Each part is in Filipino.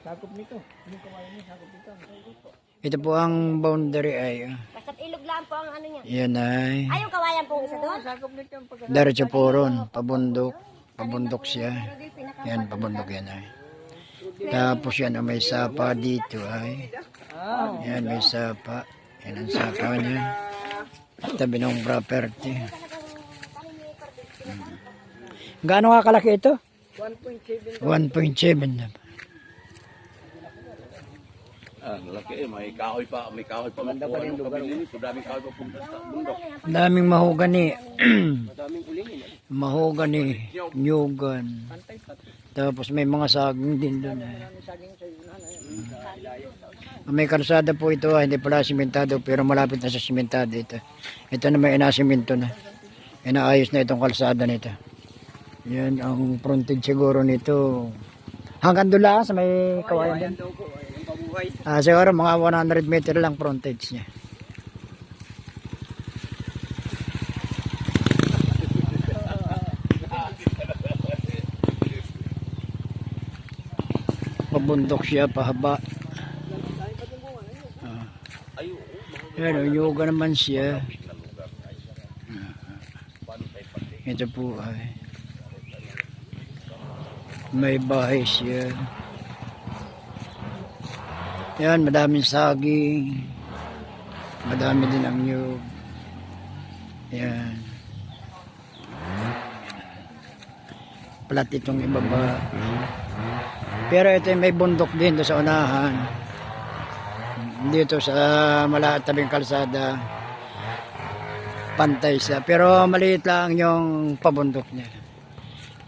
Sakop nito. Yung kawayan niya, sakop nito. Ito po ang boundary ay. Basta't ilog lang po ang ano niya. Yan ay. Ay, yung kawayan po isa doon? Sakop nito yung pagkakasal. Diretso po ron. Pabundok. Pabundok siya. Yan, pabundok yan ay. Tapos yan, may sapa dito ay. Yan, may sapa. Yan ang sapa niya. Tabi ng property. Gaano nga kalaki ito? 1.7. 1.7 na. Laki may kahoy pa, may kahoy pa. Maganda pa rin lugar. Daming kahoy pa punta sa bundok. Daming mahogani. Madaming ulingin. Mahogani, nyugan. Pantay-pantay. Tapos may mga saging din doon. Maraming saging sa yunan. May kalsada po ito, hindi pala simentado pero malapit na sa simentado ito. Ito na may inasimento na. Inaayos na itong kalsada nito. Yan ang frontage siguro nito. Hanggang doon lang sa may kawayan din. Daw po, yung pabuhay. Siguro mga 100 meter lang frontage niya. Pabundok siya, pahaba. Yan, yoga naman siya. Ito po ay may bahay siya. Yan, madaming saging. Madami din ang nyug. Yan. Plat itong ibaba. Pero ito may bundok din doon sa unahan. Dito sa tabing kalsada. Pantay siya. Pero maliit lang yung pabundok niya.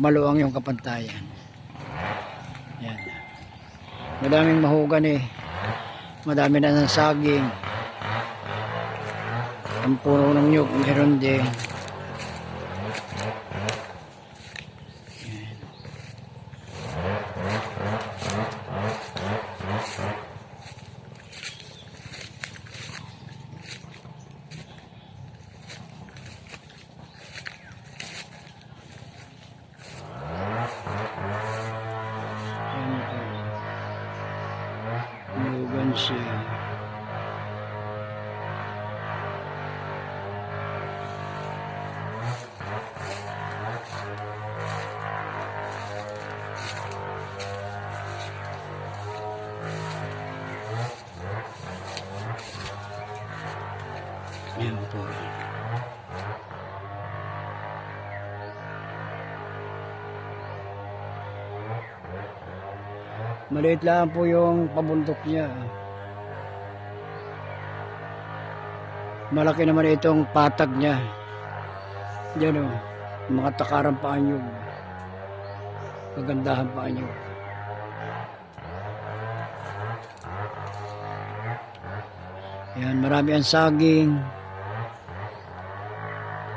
Maluwang yung kapantayan. Yan. Madaming mahogani. Madami na ng saging. Ang puno ng nyug. Meron din. Nyugan siya. Yan po. Maliit lang po yung pabundok niya. Malaki naman itong patag niya. Diyan o, mga takarang paanyog. Kagandahan paanyog. Yan, marami ang saging.